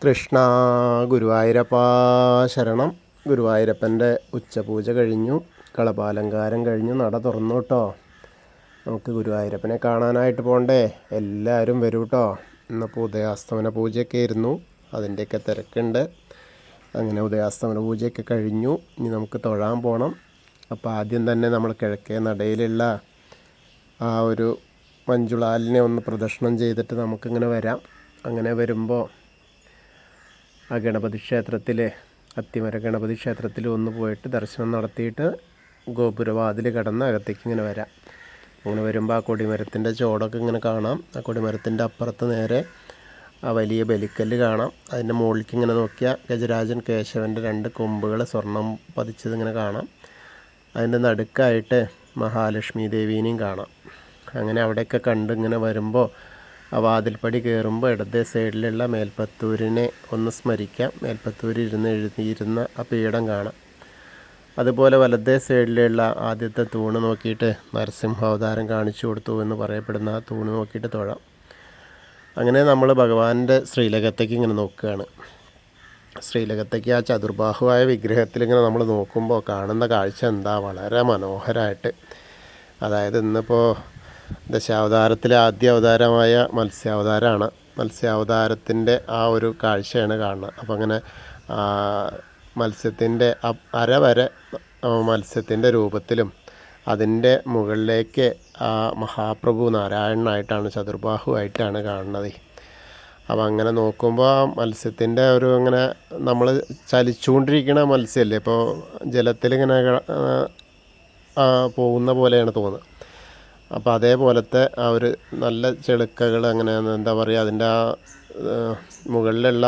കൃഷ്ണ ഗുരുവായൂരപ്പ ശരണം. ഗുരുവായൂരപ്പൻ്റെ ഉച്ചപൂജ കഴിഞ്ഞു, കളഭാലങ്കാരം കഴിഞ്ഞു, നട തുറന്നു കേട്ടോ. നമുക്ക് ഗുരുവായൂരപ്പനെ കാണാനായിട്ട് പോകണ്ടേ? എല്ലാവരും വരൂ കേട്ടോ. ഇന്നിപ്പോൾ ഉദയാസ്തമന പൂജയൊക്കെ ആയിരുന്നു, അതിൻ്റെയൊക്കെ തിരക്കുണ്ട്. അങ്ങനെ ഉദയാസ്തമന പൂജയൊക്കെ കഴിഞ്ഞു. ഇനി നമുക്ക് തൊഴാൻ പോകണം. അപ്പോൾ ആദ്യം തന്നെ നമ്മൾ കിഴക്കേ നടയിലുള്ള ആ ഒരു മഞ്ജുളാലിനെ ഒന്ന് പ്രദക്ഷിണം ചെയ്തിട്ട് നമുക്കിങ്ങനെ വരാം. അങ്ങനെ വരുമ്പോൾ ആ ഗണപതി ക്ഷേത്രത്തിൽ, അത്തിമര ഗണപതി ക്ഷേത്രത്തിൽ ഒന്ന് പോയിട്ട് ദർശനം നടത്തിയിട്ട് ഗോപുരവാതിൽ കടന്ന് അകത്തേക്ക് ഇങ്ങനെ വരാം. അങ്ങനെ വരുമ്പോൾ ആ കൊടിമരത്തിൻ്റെ ചോടൊക്കെ ഇങ്ങനെ കാണാം. ആ കൊടിമരത്തിൻ്റെ അപ്പുറത്ത് നേരെ ആ വലിയ ബലിക്കല്ല് കാണാം. അതിൻ്റെ മുകളിലേക്ക് ഇങ്ങനെ നോക്കിയാൽ ഗജരാജൻ കേശവൻ്റെ 2 കൊമ്പുകൾ സ്വർണം പതിച്ചത് ഇങ്ങനെ കാണാം. അതിൻ്റെ നടുക്കായിട്ട് മഹാലക്ഷ്മി ദേവീനെയും കാണാം. അങ്ങനെ അവിടെയൊക്കെ കണ്ട് ഇങ്ങനെ വരുമ്പോൾ ആ വാതിൽപ്പടി കയറുമ്പോൾ ഇടത്തെ സൈഡിലുള്ള മേൽപ്പത്തൂരിനെ ഒന്ന് സ്മരിക്കാം. മേൽപ്പത്തൂർ എഴുതിയിരുന്ന ആ പീഠം കാണാം. അതുപോലെ വലത്തേ സൈഡിലുള്ള ആദ്യത്തെ തൂണ് നോക്കിയിട്ട് നരസിംഹാവതാരം കാണിച്ചു കൊടുത്തു എന്ന് പറയപ്പെടുന്ന ആ തൂണ് നോക്കിയിട്ട് തൊഴാം. അങ്ങനെ നമ്മൾ ഭഗവാന്റെ ശ്രീലകത്തേക്ക് ഇങ്ങനെ നോക്കുകയാണ്. ശ്രീലകത്തേക്ക് ആ ചതുർബാഹുവായ വിഗ്രഹത്തിൽ ഇങ്ങനെ നമ്മൾ നോക്കുമ്പോൾ കാണുന്ന കാഴ്ച എന്താ, വളരെ മനോഹരമായിട്ട്. അതായത് ഇന്നിപ്പോൾ ദശാവതാരത്തിലെ ആദ്യ അവതാരമായ മത്സ്യാവതാരമാണ്. മത്സ്യാവതാരത്തിൻ്റെ ആ ഒരു കാഴ്ചയാണ് കാണുന്നത്. അപ്പം അങ്ങനെ മത്സ്യത്തിൻ്റെ അരവരെ മത്സ്യത്തിൻ്റെ രൂപത്തിലും അതിൻ്റെ മുകളിലേക്ക് ആ മഹാപ്രഭു നാരായണനായിട്ടാണ്, ചതുർബാഹുവായിട്ടാണ് കാണുന്നത്. അപ്പം അങ്ങനെ നോക്കുമ്പോൾ ആ മത്സ്യത്തിൻ്റെ ഒരു ഇങ്ങനെ നമ്മൾ ചലിച്ചുകൊണ്ടിരിക്കുന്ന മത്സ്യമല്ലേ, ഇപ്പോൾ ജലത്തിലിങ്ങനെ പോകുന്ന പോലെയാണ് തോന്നുന്നത്. അപ്പോൾ അതേപോലത്തെ ആ ഒരു നല്ല ചെളുക്കകൾ അങ്ങനെ എന്താ പറയുക, അതിൻ്റെ ആ മുകളിലുള്ള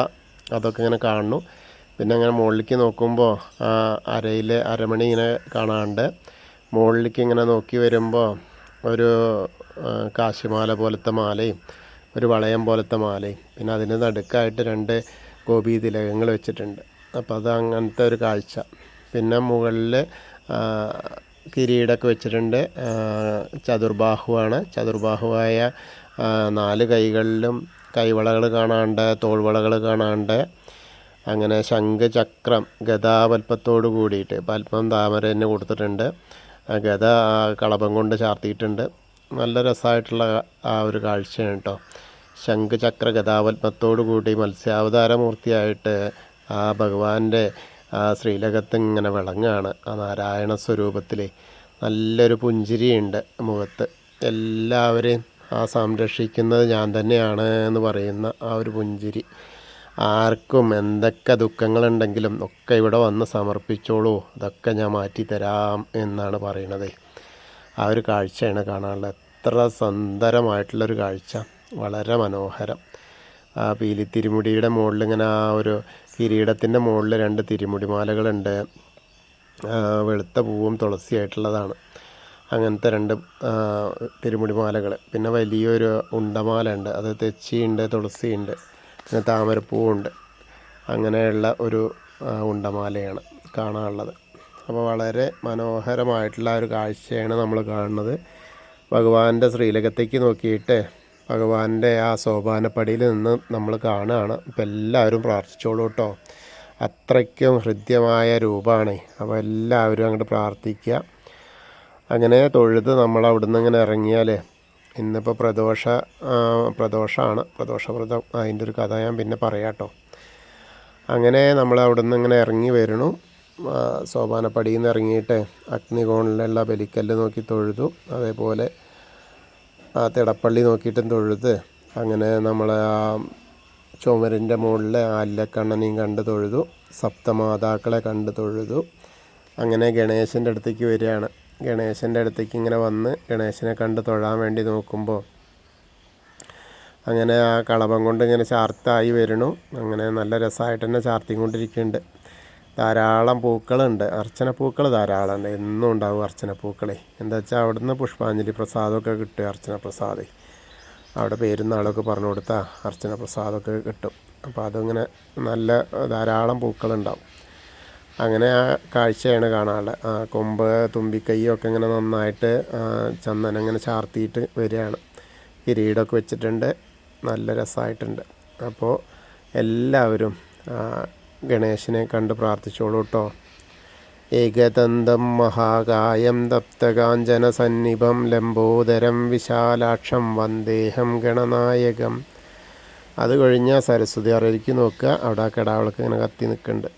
അതൊക്കെ ഇങ്ങനെ കാണുന്നു. പിന്നെ അങ്ങനെ മുകളിലേക്ക് നോക്കുമ്പോൾ ആ അരയിലെ അരമണി ഇങ്ങനെ കാണാണ്ട് മുകളിലേക്ക് ഇങ്ങനെ നോക്കി വരുമ്പോൾ ഒരു കാശിമാല പോലത്തെ മാലയും ഒരു വളയം പോലത്തെ മാലയും പിന്നെ അതിന് നടുക്കായിട്ട് 2 ഗോപീ തിലകങ്ങൾ വെച്ചിട്ടുണ്ട്. അപ്പോൾ അത് അങ്ങനത്തെ ഒരു കാഴ്ച. പിന്നെ മുകളിൽ കിരീടമൊക്കെ വെച്ചിട്ടുണ്ട്. ചതുർബാഹുവാണ്. ചതുർബാഹുവായ 4 കൈകളിലും കൈവളകൾ കാണാണ്ട്, തോൾവളകൾ കാണാണ്ട്, അങ്ങനെ ശംഖ്, ചക്രം, ഗദാപൽപ്പത്തോട് കൂടിയിട്ട്, പൽപ്പം താമര തന്നെ കൊടുത്തിട്ടുണ്ട്. ഗദ കളഭം കൊണ്ട് ചാർത്തിയിട്ടുണ്ട്. നല്ല രസമായിട്ടുള്ള ആ ഒരു കാഴ്ചയാണ് കേട്ടോ. ശംഖ്, ചക്ര, ഗദാപൽപ്പത്തോടു കൂടി മത്സ്യാവതാരമൂർത്തിയായിട്ട് ആ ഭഗവാന്റെ ആ ശ്രീലകത്ത് ഇങ്ങനെ വിളങ്ങുകയാണ്. ആ നാരായണ സ്വരൂപത്തിൽ നല്ലൊരു പുഞ്ചിരിയുണ്ട് മുഖത്ത്. എല്ലാവരെയും ആ സംരക്ഷിക്കുന്നത് ഞാൻ തന്നെയാണ് എന്ന് പറയുന്ന ആ ഒരു പുഞ്ചിരി. ആർക്കും എന്തൊക്കെ ദുഃഖങ്ങളുണ്ടെങ്കിലും ഒക്കെ ഇവിടെ വന്ന് സമർപ്പിച്ചോളൂ, അതൊക്കെ ഞാൻ മാറ്റിത്തരാം എന്നാണ് പറയണത്. ആ ഒരു കാഴ്ചയാണ് കാണാനുള്ളത്. എത്ര സുന്ദരമായിട്ടുള്ളൊരു കാഴ്ച, വളരെ മനോഹരം. ആ പീലിത്തിരുമുടിയുടെ മുകളിൽ ഇങ്ങനെ ആ ഒരു കിരീടത്തിൻ്റെ മുകളിൽ 2 തിരുമുടിമാലകളുണ്ട്. വെളുത്ത പൂവും തുളസിയായിട്ടുള്ളതാണ്. അങ്ങനത്തെ 2 തിരുമുടിമാലകൾ. പിന്നെ വലിയൊരു ഉണ്ടമാല ഉണ്ട്, അത് തെച്ചിയുണ്ട്, തുളസിയുണ്ട്, പിന്നെ താമരപ്പൂവുണ്ട്. അങ്ങനെയുള്ള ഒരു ഉണ്ടമാലയാണ് കാണാനുള്ളത്. അപ്പോൾ വളരെ മനോഹരമായിട്ടുള്ള ഒരു കാഴ്ചയാണ് നമ്മൾ കാണുന്നത്. ഭഗവാന്റെ ശ്രീലകത്തേക്ക് നോക്കിയിട്ട് ഭഗവാന്റെ ആ സോപാനപ്പടിയിൽ നിന്ന് നമ്മൾ കാണുകയാണ്. അപ്പോൾ എല്ലാവരും പ്രാർത്ഥിച്ചോളൂ കേട്ടോ. അത്രയ്ക്കും ഹൃദ്യമായ രൂപമാണ്. അപ്പോൾ എല്ലാവരും അങ്ങോട്ട് പ്രാർത്ഥിക്കുക. അങ്ങനെ തൊഴുത് നമ്മൾ അവിടെ നിന്ന് ഇങ്ങനെ ഇറങ്ങിയാൽ, ഇന്നിപ്പോൾ പ്രദോഷമാണ്, പ്രദോഷവ്രതം, അതിൻ്റെ ഒരു കഥ ഞാൻ പിന്നെ പറയാം കേട്ടോ. അങ്ങനെ നമ്മൾ അവിടെ നിന്ന് ഇങ്ങനെ ഇറങ്ങി വരണു. സോപാനപ്പടിയിൽ നിന്ന് ഇറങ്ങിയിട്ട് അഗ്നികോണിലുള്ള ബലിക്കല്ല് നോക്കി തൊഴുതു. അതേപോലെ ആ തിടപ്പള്ളി നോക്കിയിട്ടും തൊഴുത്, അങ്ങനെ നമ്മൾ ആ ചുമരിൻ്റെ മുകളിൽ ആല്ലക്കണ്ണനെയും കണ്ട് തൊഴുതു. സപ്തമാതാക്കളെ കണ്ട് തൊഴുതു. അങ്ങനെ ഗണേശൻ്റെ അടുത്തേക്ക് വരികയാണ്. ഗണേശൻ്റെ അടുത്തേക്ക് ഇങ്ങനെ വന്ന് ഗണേശനെ കണ്ട് തൊഴാൻ വേണ്ടി നോക്കുമ്പോൾ അങ്ങനെ ആ കളഭം കൊണ്ട് ഇങ്ങനെ ചാർത്തായി വരണു. അങ്ങനെ നല്ല രസമായിട്ട് തന്നെ ചാർത്തിക്കൊണ്ടിരിക്കുന്നുണ്ട്. ധാരാളം പൂക്കളുണ്ട്, അർച്ചനപ്പൂക്കൾ ധാരാളം ഉണ്ട്. എന്നും ഉണ്ടാവും അർച്ചനപ്പൂക്കളെ. എന്താ വെച്ചാൽ അവിടുന്ന് പുഷ്പാഞ്ജലി പ്രസാദമൊക്കെ കിട്ടും. അർച്ചന പ്രസാദം അവിടെ പേരും നാളൊക്കെ പറഞ്ഞു കൊടുത്താൽ അർച്ചന പ്രസാദമൊക്കെ കിട്ടും. അപ്പോൾ അതിങ്ങനെ നല്ല ധാരാളം പൂക്കളുണ്ടാവും. അങ്ങനെ ആ കാഴ്ചയാണ് കാണാനുള്ളത്. കൊമ്പ്, തുമ്പിക്കൈയൊക്കെ ഇങ്ങനെ നന്നായിട്ട് ചന്ദനം ഇങ്ങനെ ചാർത്തിയിട്ട് വരികയാണ്. കിരീടമൊക്കെ വെച്ചിട്ടുണ്ട്, നല്ല രസമായിട്ടുണ്ട്. അപ്പോൾ എല്ലാവരും ഗണേശനെ കണ്ട് പ്രാർത്ഥിച്ചോളൂ കേട്ടോ. ഏകദന്തം മഹാകായം തപ്തകാഞ്ചനസന്നിഭം ലംബോദരം വിശാലാക്ഷം വന്ദേഹം ഗണനായകം. അത് കഴിഞ്ഞാൽ സരസ്വതി അറയിലേക്ക് നോക്കുക. അവിടെ ആ കിടാവിളക്ക് ഇങ്ങനെ കത്തി നിൽക്കുന്നുണ്ട്.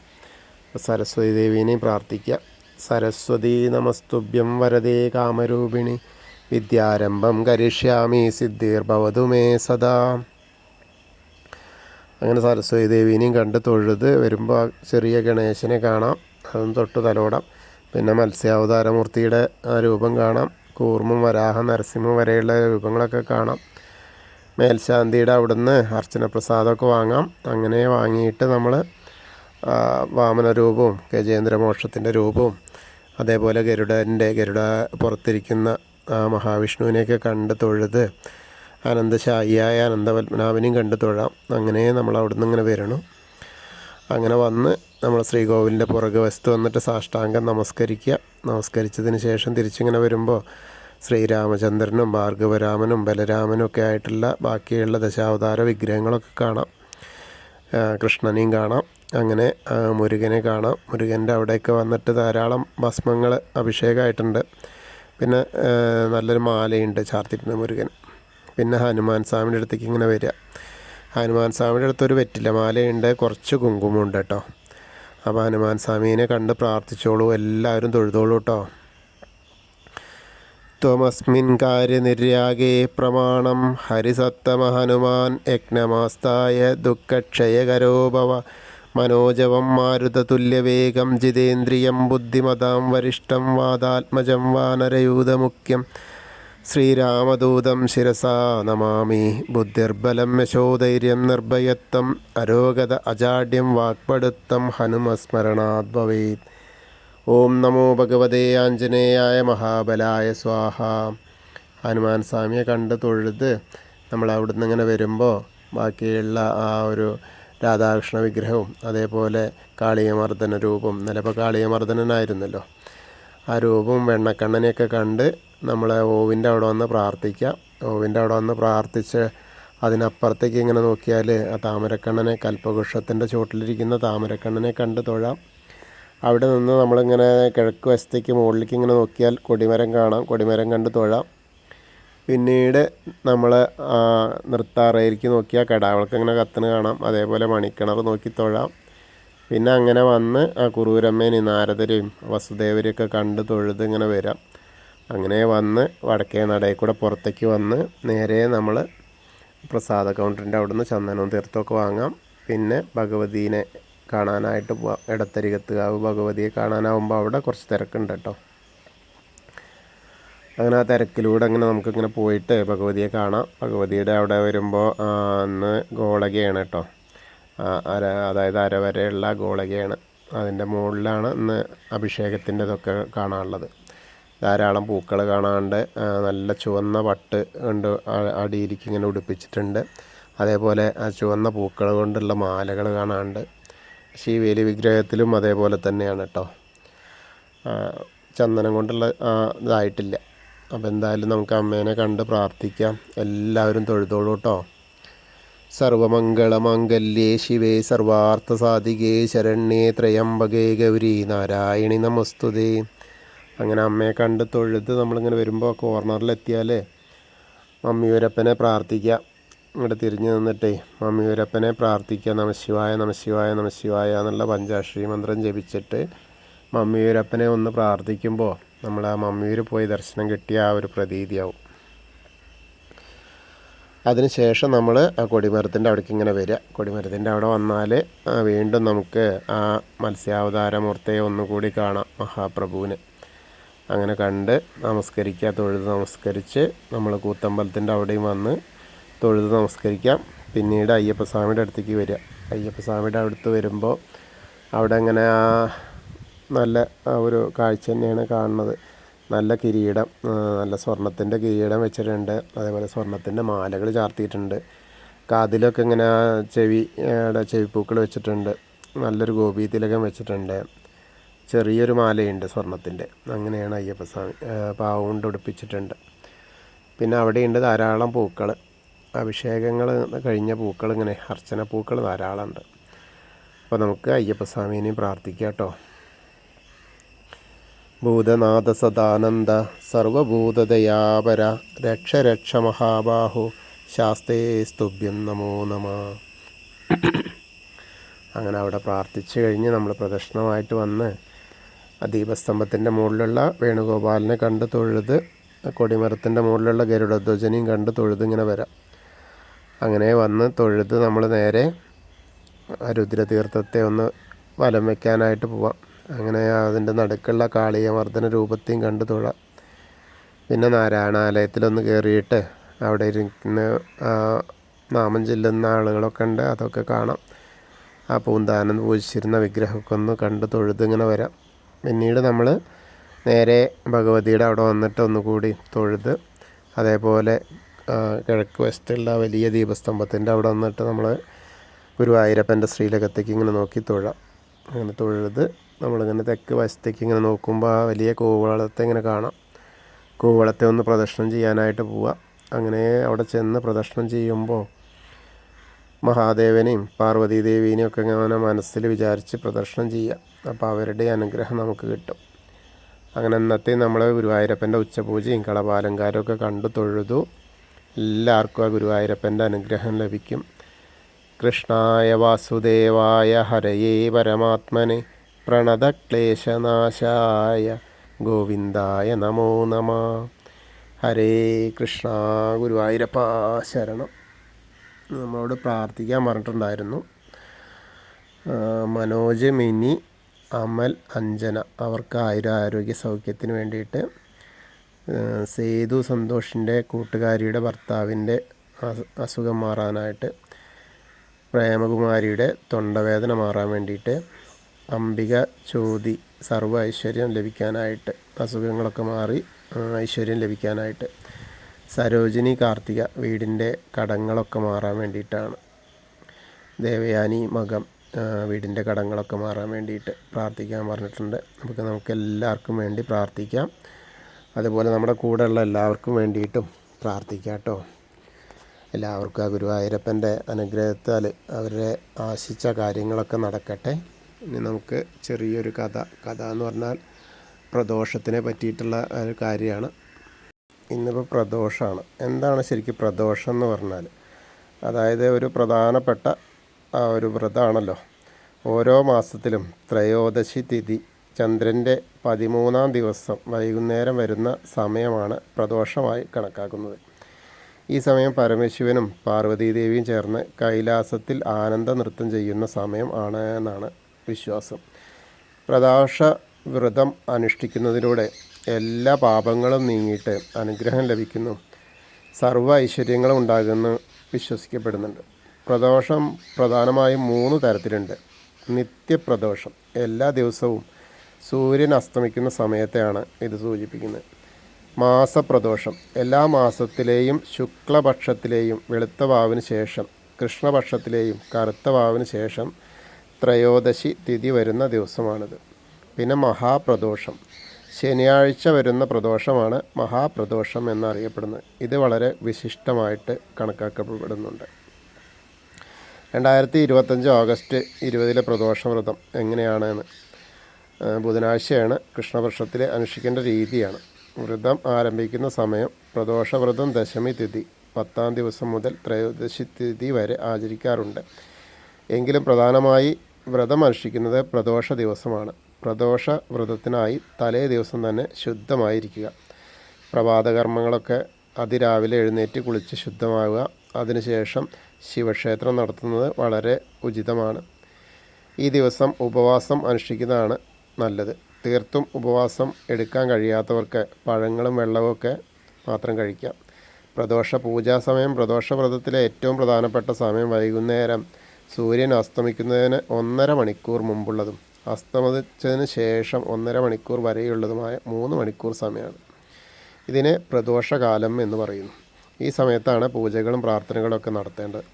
സരസ്വതി ദേവീനെയും പ്രാർത്ഥിക്കുക. സരസ്വതി നമസ്തുഭ്യം വരദേ കാമരൂപിണി വിദ്യാരംഭം കരിഷ്യാമി സിദ്ധിർഭവതു മേ സദാ. അങ്ങനെ സരസ്വതി ദേവീനെയും കണ്ട് തൊഴുത് വരുമ്പോൾ ചെറിയ ഗണേശനെ കാണാം. അതും തൊട്ട് തലോടാം. പിന്നെ മത്സ്യാവതാരമൂർത്തിയുടെ രൂപം കാണാം. കൂർമ്മം വരാഹ നരസിംഹം വരെയുള്ള രൂപങ്ങളൊക്കെ കാണാം. മേൽശാന്തിയുടെ അവിടുന്ന് അർച്ചന പ്രസാദമൊക്കെ വാങ്ങാം. അങ്ങനെ വാങ്ങിയിട്ട് നമ്മൾ വാമന രൂപവും ഗജേന്ദ്രമോക്ഷത്തിൻ്റെ രൂപവും അതേപോലെ ഗരുഡ പുറത്തിരിക്കുന്ന മഹാവിഷ്ണുവിനെയൊക്കെ കണ്ട് തൊഴുത് അനന്തശായിയായ അനന്തപത്മനാഭനെയും കണ്ട് തൊഴാം. അങ്ങനെ നമ്മൾ അവിടുന്ന് ഇങ്ങനെ വരണം. അങ്ങനെ വന്ന് നമ്മൾ ശ്രീകോവിലിൻ്റെ പുറകു വശത്ത് വന്നിട്ട് സാഷ്ടാംഗം നമസ്കരിച്ചതിന് ശേഷം തിരിച്ചിങ്ങനെ വരുമ്പോൾ ശ്രീരാമചന്ദ്രനും ഭാർഗവരാമനും ബലരാമനും ഒക്കെ ആയിട്ടുള്ള ബാക്കിയുള്ള ദശാവതാര വിഗ്രഹങ്ങളൊക്കെ കാണാം. കൃഷ്ണനെയും കാണാം. അങ്ങനെ മുരുകനെ കാണാം. മുരുകൻ്റെ അവിടെയൊക്കെ വന്നിട്ട് ധാരാളം ഭസ്മങ്ങൾ അഭിഷേകമായിട്ടുണ്ട്. പിന്നെ നല്ലൊരു മാലയുണ്ട് ചാർത്തിട്ടുണ്ട് മുരുകൻ. പിന്നെ ഹനുമാൻ സ്വാമിയുടെ അടുത്തേക്ക് ഇങ്ങനെ വരിക. ഹനുമാൻ സ്വാമിയുടെ അടുത്തൊരു വെറ്റില മാലയുണ്ട്, കുറച്ച് കുങ്കുമമുണ്ട് കേട്ടോ. അപ്പോൾ ഹനുമാൻ സ്വാമീനെ കണ്ട് പ്രാർത്ഥിച്ചോളൂ, എല്ലാവരും തൊഴുതോളൂ കേട്ടോ. ത്വമസ്മിൻ കാര്യനിര്യാഗേ പ്രമാണം ഹരിസത്തമ ഹനുമാൻ യജ്ഞമാസ്തായ ദുഃഖക്ഷയകരോ ഭവ മനോജവം മാരുതതുല്യവേഗം ജിതേന്ദ്രിയം ബുദ്ധിമതാം വരിഷ്ഠം വാദാത്മജം വാനരയൂതമുഖ്യം ശ്രീരാമദൂതം ശിരസാ നമാമി. ബുദ്ധിർബലം യശോധൈര്യം നിർഭയത്വം അരോഗത അജാഡ്യം വാക്പടുത്തം ഹനുമസ്മരണാത് ഭവേത്. ഓം നമോ ഭഗവതേ ആഞ്ജനേയായ മഹാബലായ സ്വാഹ. ഹനുമാൻ സ്വാമിയെ കണ്ട് തൊഴുത് നമ്മൾ അവിടുന്ന് ഇങ്ങനെ വരുമ്പോൾ ബാക്കിയുള്ള ആ ഒരു രാധാകൃഷ്ണ വിഗ്രഹവും അതേപോലെ കാളിയമർദ്ദന രൂപം, നിലപ്പോൾ കാളിയമർദ്ദനായിരുന്നല്ലോ, ആ രൂപവും വെണ്ണക്കണ്ണനെയൊക്കെ കണ്ട് നമ്മൾ ഓവിൻ്റെ അവിടെ വന്ന് പ്രാർത്ഥിക്കാം. ഓവിൻ്റെ അവിടെ വന്ന് പ്രാർത്ഥിച്ച് അതിനപ്പുറത്തേക്ക് ഇങ്ങനെ നോക്കിയാൽ ആ താമരക്കണ്ണനെ, കൽപ്പവൃക്ഷത്തിൻ്റെ ചുവട്ടിലിരിക്കുന്ന താമരക്കണ്ണനെ കണ്ട് തൊഴാം. അവിടെ നിന്ന് നമ്മളിങ്ങനെ കിഴക്ക് വശത്തേക്ക് മുകളിലേക്ക് ഇങ്ങനെ നോക്കിയാൽ കൊടിമരം കാണാം. കൊടിമരം കണ്ട് തൊഴാം. പിന്നീട് നമ്മൾ നൃത്താറയിലേക്ക് നോക്കിയാൽ കിടാവിളക്ക് ഇങ്ങനെ കത്തിന് കാണാം. അതേപോലെ മണിക്കിണർ നോക്കി തൊഴാം. പിന്നെ അങ്ങനെ വന്ന് ആ കുറൂരമ്മേനെയും നാരദരെയും വസുദേവരെയൊക്കെ കണ്ട് തൊഴുത് ഇങ്ങനെ വരാം. അങ്ങനെ വന്ന് വടക്കേ നടയിൽ കൂടെ പുറത്തേക്ക് വന്ന് നേരെ നമ്മൾ പ്രസാദ കൗണ്ടറിൻ്റെ അവിടുന്ന് ചന്ദനവും തീർത്ഥമൊക്കെ വാങ്ങാം. പിന്നെ ഭഗവതീനെ കാണാനായിട്ട് പോവാം. എടത്തരികത്തുകാവ് ഭഗവതിയെ കാണാനാവുമ്പോൾ അവിടെ കുറച്ച് തിരക്കുണ്ട് കേട്ടോ. അങ്ങനെ ആ തിരക്കിലൂടെ അങ്ങനെ നമുക്കിങ്ങനെ പോയിട്ട് ഭഗവതിയെ കാണാം. ഭഗവതിയുടെ അവിടെ വരുമ്പോൾ അന്ന് ഗോളകയാണ് കേട്ടോ. അതായത് അരവരെയുള്ള ഗോളകയാണ്. അതിൻ്റെ മുകളിലാണ് ഇന്ന് അഭിഷേകത്തിൻ്റെ ഇതൊക്കെ കാണാനുള്ളത്. ധാരാളം പൂക്കൾ കാണാനുണ്ട്. നല്ല ചുവന്ന പട്ട് കൊണ്ട് അടിയിലേക്ക് ഇങ്ങനെ ഉടുപ്പിച്ചിട്ടുണ്ട്. അതേപോലെ ആ ചുവന്ന പൂക്കൾ കൊണ്ടുള്ള മാലകൾ കാണാനുണ്ട്. ശിവേലി വിഗ്രഹത്തിലും അതേപോലെ തന്നെയാണ് കേട്ടോ. ചന്ദനം കൊണ്ടുള്ള ഇതായിട്ടില്ല. അപ്പോൾ എന്തായാലും നമുക്ക് അമ്മേനെ കണ്ട് പ്രാർത്ഥിക്കാം. എല്ലാവരും തൊഴുതോളൂ കേട്ടോ. സർവമംഗളമാംഗല്യേ ശിവേ സർവാർത്ഥസാധികേ ശരണ്യേ ത്രയംബകേ ഗൗരി നാരായണി നമസ്തുതേ. അങ്ങനെ അമ്മയെ കണ്ട് തൊഴുത് നമ്മളിങ്ങനെ വരുമ്പോൾ കോർണറിലെത്തിയാൽ മമ്മിയൂരപ്പനെ പ്രാർത്ഥിക്കുക. ഇങ്ങോട്ട് തിരിഞ്ഞ് നിന്നിട്ടേ മമ്മിയൂരപ്പനെ പ്രാർത്ഥിക്കുക. നമശിവായ നമശിവായ നമശിവായ എന്നുള്ള പഞ്ചാക്ഷരി മന്ത്രം ജപിച്ചിട്ട് മമ്മിയൂരപ്പനെ ഒന്ന് പ്രാർത്ഥിക്കുമ്പോൾ നമ്മൾ ആ മമ്മിയൂർ പോയി ദർശനം കിട്ടിയ ആ ഒരു പ്രതീതിയാവും. അതിനുശേഷം നമ്മൾ ആ കൊടിമരത്തിൻ്റെ അവിടേക്ക് ഇങ്ങനെ വരിക. കൊടിമരത്തിൻ്റെ അവിടെ വന്നാൽ വീണ്ടും നമുക്ക് ആ മത്സ്യാവതാരമൂർത്തിയെ ഒന്നുകൂടി കാണാം, മഹാപ്രഭുവിനെ. അങ്ങനെ കണ്ട് നമസ്കരിക്കുക. തൊഴുത് നമസ്കരിച്ച് നമ്മൾ കൂത്തമ്പലത്തിൻ്റെ അവിടെയും വന്ന് തൊഴുത് നമസ്കരിക്കാം. പിന്നീട് അയ്യപ്പസ്വാമിയുടെ അടുത്തേക്ക് വരിക. അയ്യപ്പസ്വാമിയുടെ അടുത്ത് വരുമ്പോൾ അവിടെ അങ്ങനെ നല്ല ഒരു കാഴ്ച തന്നെയാണ് കാണുന്നത്. നല്ല കിരീടം, നല്ല സ്വർണത്തിൻ്റെ കിരീടം വെച്ചിട്ടുണ്ട്. അതേപോലെ സ്വർണത്തിൻ്റെ മാലകൾ ചാർത്തിയിട്ടുണ്ട്. കാതിലൊക്കെ ഇങ്ങനെ ചെവിപ്പൂക്കൾ വെച്ചിട്ടുണ്ട്. നല്ലൊരു ഗോപി തിലകം വെച്ചിട്ടുണ്ട്. ചെറിയൊരു മാലയുണ്ട് സ്വർണത്തിൻ്റെ. അങ്ങനെയാണ് അയ്യപ്പസ്വാമി പാവം കൊണ്ട് ഉടുപ്പിച്ചിട്ടുണ്ട്. പിന്നെ അവിടെയുണ്ട് ധാരാളം പൂക്കൾ. അഭിഷേകങ്ങൾ കഴിഞ്ഞ പൂക്കൾ ഇങ്ങനെ അർച്ചന പൂക്കൾ ധാരാളമുണ്ട്. അപ്പോൾ നമുക്ക് അയ്യപ്പസ്വാമീനെയും പ്രാർത്ഥിക്കാം കേട്ടോ. ഭൂതനാഥ സദാനന്ദ സർവഭൂതദയാപര രക്ഷ രക്ഷ മഹാബാഹു ശാസ്തേ സ്തുഭ്യം നമോ നമ. അങ്ങനെ അവിടെ പ്രാർത്ഥിച്ചു കഴിഞ്ഞ് നമ്മൾ പ്രദക്ഷിണമായിട്ട് വന്ന് ദീപസ്തംഭത്തിൻ്റെ മുകളിലുള്ള വേണുഗോപാലിനെ കണ്ട് തൊഴുത് കൊടിമരത്തിൻ്റെ മുകളിലുള്ള ഗരുഡധ്വജനെയും കണ്ട് തൊഴുത് ഇങ്ങനെ വരാം. അങ്ങനെ വന്ന് തൊഴുത് നമ്മൾ നേരെ രുദ്രതീർത്ഥത്തെ ഒന്ന് വലം വയ്ക്കാനായിട്ട് പോവാം. അങ്ങനെ അതിൻ്റെ നടുക്കുള്ള കാളിയമർദ്ദന രൂപത്തെയും കണ്ട് തൊഴാം. പിന്നെ നാരായണാലയത്തിലൊന്ന് കയറിയിട്ട് അവിടെ ഇരുന്ന് നാമം ചെല്ലുന്ന ആളുകളൊക്കെ ഉണ്ട്, അതൊക്കെ കാണാം. ആ പൂന്താനം പൂജിച്ചിരുന്ന വിഗ്രഹമൊക്കെ ഒന്ന് കണ്ട് തൊഴുത് ഇങ്ങനെ വരാം. പിന്നീട് നമ്മൾ നേരെ ഭഗവതിയുടെ അവിടെ വന്നിട്ട് ഒന്നുകൂടി തൊഴുത് അതേപോലെ കിഴക്ക് വശത്തുള്ള വലിയ ദീപസ്തംഭത്തിൻ്റെ അവിടെ വന്നിട്ട് നമ്മൾ ഗുരുവായൂരപ്പൻ്റെ ശ്രീലകത്തേക്ക് ഇങ്ങനെ നോക്കി തൊഴാം. അങ്ങനെ തൊഴുത് നമ്മളിങ്ങനെ തെക്ക് വശത്തേക്ക് ഇങ്ങനെ നോക്കുമ്പോൾ ആ വലിയ കൂവളത്തെ ഇങ്ങനെ കാണാം. കൂവളത്തെ ഒന്ന് പ്രദക്ഷിണം ചെയ്യാനായിട്ട് പോവാം. അങ്ങനെ അവിടെ ചെന്ന് പ്രദക്ഷിണം ചെയ്യുമ്പോൾ മഹാദേവനെയും പാർവതീദേവീനെയും ഒക്കെ ഇങ്ങനെ മനസ്സിൽ വിചാരിച്ച് പ്രദക്ഷിണം ചെയ്യുക. അപ്പോൾ അവരുടെ അനുഗ്രഹം നമുക്ക് കിട്ടും. അങ്ങനെ ഇന്നത്തെ നമ്മൾ ഗുരുവായൂരപ്പൻ്റെ ഉച്ചപൂജയും കളഭാലങ്കാരവും ഒക്കെ കണ്ടു തൊഴുതു. എല്ലാവർക്കും ആ ഗുരുവായൂരപ്പൻ്റെ അനുഗ്രഹം ലഭിക്കും. കൃഷ്ണായ വാസുദേവായ ഹരയേ പരമാത്മനെ പ്രണതക്ലേശനാശായ ഗോവിന്ദായ നമോ നമ. ഹരേ കൃഷ്ണ. ഗുരുവായൂരപ്പ ശരണം. നമ്മളോട് പ്രാർത്ഥിക്കാൻ പറഞ്ഞിട്ടുണ്ടായിരുന്നു. മനോജ്, മിനി, അമൽ, അഞ്ജന അവർക്ക് ആരോഗ്യ സൗഖ്യത്തിന് വേണ്ടിയിട്ട്, സേതു സന്തോഷിൻ്റെ കൂട്ടുകാരിയുടെ ഭർത്താവിൻ്റെ അസുഖം മാറാനായിട്ട്, പ്രേമകുമാരിയുടെ തൊണ്ടവേദന മാറാൻ വേണ്ടിയിട്ട്, അംബിക ജ്യോതി സർവ്വ ഐശ്വര്യം ലഭിക്കാനായിട്ട്, അസുഖങ്ങളൊക്കെ മാറി ഐശ്വര്യം ലഭിക്കാനായിട്ട്, സരോജിനി കാർത്തിക വീടിൻ്റെ കടങ്ങളൊക്കെ മാറാൻ വേണ്ടിയിട്ടാണ്, ദേവയാനി മകം വീടിൻ്റെ കടങ്ങളൊക്കെ മാറാൻ വേണ്ടിയിട്ട് പ്രാർത്ഥിക്കാൻ പറഞ്ഞിട്ടുണ്ട്. നമുക്ക് എല്ലാവർക്കും വേണ്ടി പ്രാർത്ഥിക്കാം. അതുപോലെ നമ്മുടെ കൂടെയുള്ള എല്ലാവർക്കും വേണ്ടിയിട്ടും പ്രാർത്ഥിക്കാം കേട്ടോ. എല്ലാവർക്കും ആ ഗുരുവായൂരപ്പൻ്റെ അനുഗ്രഹത്താൽ അവരുടെ ആശിച്ച കാര്യങ്ങളൊക്കെ നടക്കട്ടെ. ഇനി നമുക്ക് ചെറിയൊരു കഥ എന്ന് പറഞ്ഞാൽ പ്രദോഷത്തിനെ പറ്റിയിട്ടുള്ള ഒരു കാര്യമാണ്. ഇന്നിപ്പോൾ പ്രദോഷമാണ്. എന്താണ് ശരിക്കും പ്രദോഷം എന്ന് പറഞ്ഞാൽ? അതായത് ഒരു പ്രധാനപ്പെട്ട ഒരു വ്രതമാണല്ലോ. ഓരോ മാസത്തിലും ത്രയോദശി തിഥി ചന്ദ്രൻ്റെ 13-ാം ദിവസം വൈകുന്നേരം വരുന്ന സമയമാണ് പ്രദോഷമായി കണക്കാക്കുന്നത്. ഈ സമയം പരമശിവനും പാർവതീദേവിയും ചേർന്ന് കൈലാസത്തിൽ ആനന്ദ നൃത്തം ചെയ്യുന്ന സമയം ആണ് എന്നാണ് വിശ്വാസം. പ്രദോഷ വ്രതം അനുഷ്ഠിക്കുന്നതിലൂടെ എല്ലാ പാപങ്ങളും നീങ്ങിയിട്ട് അനുഗ്രഹം ലഭിക്കുന്നു, സർവ്വ ഐശ്വര്യങ്ങളും ഉണ്ടാകുമെന്ന് വിശ്വസിക്കപ്പെടുന്നുണ്ട്. പ്രദോഷം പ്രധാനമായും 3 തരത്തിലുണ്ട്. നിത്യപ്രദോഷം, എല്ലാ ദിവസവും സൂര്യൻ അസ്തമിക്കുന്ന സമയത്തെയാണ് ഇത് സൂചിപ്പിക്കുന്നത്. മാസപ്രദോഷം, എല്ലാ മാസത്തിലെയും ശുക്ലപക്ഷത്തിലെയും വെളുത്ത വാവിന് ശേഷം കൃഷ്ണപക്ഷത്തിലെയും കറുത്ത വാവിന് ശേഷം ത്രയോദശി തിഥി വരുന്ന ദിവസമാണിത്. പിന്നെ മഹാപ്രദോഷം, ശനിയാഴ്ച വരുന്ന പ്രദോഷമാണ് മഹാപ്രദോഷം എന്നറിയപ്പെടുന്നത്. ഇത് വളരെ വിശിഷ്ടമായിട്ട് കണക്കാക്കപ്പെടുന്നുണ്ട്. 2025 ഓഗസ്റ്റ് 20 പ്രദോഷവ്രതം എങ്ങനെയാണെന്ന്, ബുധനാഴ്ചയാണ്, കൃഷ്ണപക്ഷത്തിൽ അനുഷ്ഠിക്കേണ്ട രീതിയാണ്. വ്രതം ആരംഭിക്കുന്ന സമയം പ്രദോഷവ്രതം ദശമി തിഥി 10-ാം ദിവസം മുതൽ ത്രയോദശി തിഥി വരെ ആചരിക്കാറുണ്ട്. എങ്കിലും പ്രധാനമായി വ്രതം അനുഷ്ഠിക്കുന്നത് പ്രദോഷ ദിവസമാണ്. പ്രദോഷ വ്രതത്തിനായി തലേ ദിവസം തന്നെ ശുദ്ധമായിരിക്കുക. പ്രഭാതകർമ്മങ്ങളൊക്കെ അതിരാവിലെ എഴുന്നേറ്റ് കുളിച്ച് ശുദ്ധമാവുക. അതിനുശേഷം ശിവക്ഷേത്രം നടത്തുന്നത് വളരെ ഉചിതമാണ്. ഈ ദിവസം ഉപവാസം അനുഷ്ഠിക്കുന്നതാണ് നല്ലത്. തീർത്തും ഉപവാസം എടുക്കാൻ കഴിയാത്തവർക്ക് പഴങ്ങളും വെള്ളവുമൊക്കെ മാത്രം കഴിക്കാം. പ്രദോഷ പൂജാ സമയം, പ്രദോഷ വ്രതത്തിലെ ഏറ്റവും പ്രധാനപ്പെട്ട സമയം വൈകുന്നേരം സൂര്യൻ അസ്തമിക്കുന്നതിന് 1.5 മണിക്കൂർ മുമ്പുള്ളതും അസ്തമിച്ചതിന് ശേഷം 1.5 മണിക്കൂർ വരെയുള്ളതുമായ 3 മണിക്കൂർ സമയമാണ്. ഇതിനെ പ്രദോഷകാലം എന്ന് പറയുന്നു. ഈ സമയത്താണ് പൂജകളും പ്രാർത്ഥനകളൊക്കെ നടത്തേണ്ടത്.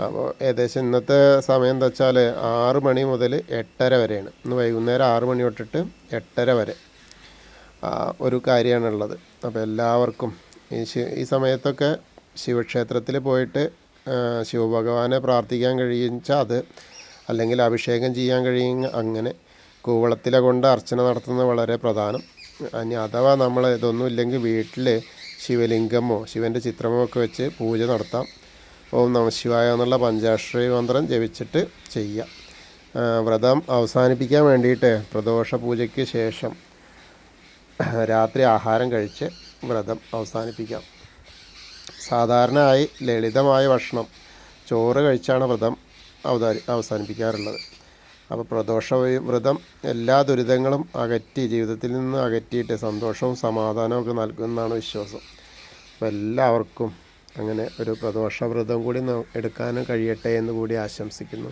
അപ്പോൾ ഏകദേശം ഇന്നത്തെ സമയം എന്താ വെച്ചാൽ 6 മണി മുതൽ 8:30 വരെയാണ്. ഇന്ന് വൈകുന്നേരം 6 മണി തൊട്ടിട്ട് 8:30 വരെ ഒരു കാര്യമാണുള്ളത്. അപ്പോൾ എല്ലാവർക്കും ഈ സമയത്തൊക്കെ ശിവക്ഷേത്രത്തിൽ പോയിട്ട് ശിവഭഗവാനെ പ്രാർത്ഥിക്കാൻ കഴിയുമെന്ന് അത്, അല്ലെങ്കിൽ അഭിഷേകം ചെയ്യാൻ കഴിയും, അങ്ങനെ കൂവളത്തില കൊണ്ട് അർച്ചന നടത്തുന്നത് വളരെ പ്രധാനം. ഇനി അഥവാ നമ്മൾ ഇതൊന്നും ഇല്ലെങ്കിൽ വീട്ടിൽ ശിവലിംഗമോ ശിവൻ്റെ ചിത്രമോ ഒക്കെ വെച്ച് പൂജ നടത്താം. ഓം നമഃ ശിവായ എന്നുള്ള പഞ്ചാക്ഷരി മന്ത്രം ജപിച്ചിട്ട് ചെയ്യാം. വ്രതം അവസാനിപ്പിക്കാൻ വേണ്ടിയിട്ട് പ്രദോഷ പൂജയ്ക്ക് ശേഷം രാത്രി ആഹാരം കഴിച്ച് വ്രതം അവസാനിപ്പിക്കാം. സാധാരണയായി ലളിതമായ ഭക്ഷണം ചോറ് കഴിച്ചാണ് വ്രതം അവസാനിപ്പിക്കാറുള്ളത്. അപ്പോൾ പ്രദോഷ വ്രതം എല്ലാ ദുരിതങ്ങളും അകറ്റി, ജീവിതത്തിൽ നിന്ന് അകറ്റിയിട്ട് സന്തോഷവും സമാധാനവും ഒക്കെ നൽകുമെന്നാണ് വിശ്വാസം. അപ്പോൾ എല്ലാവർക്കും അങ്ങനെ ഒരു പ്രദോഷ വ്രതം കൂടി എടുക്കാനും കഴിയട്ടെ എന്ന് കൂടി ആശംസിക്കുന്നു.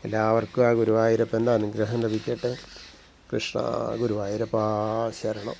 എല്ലാവർക്കും ആ ഗുരുവായൂരപ്പൻ്റെ അനുഗ്രഹം ലഭിക്കട്ടെ. കൃഷ്ണ ഗുരുവായൂരപ്പാ ശരണം.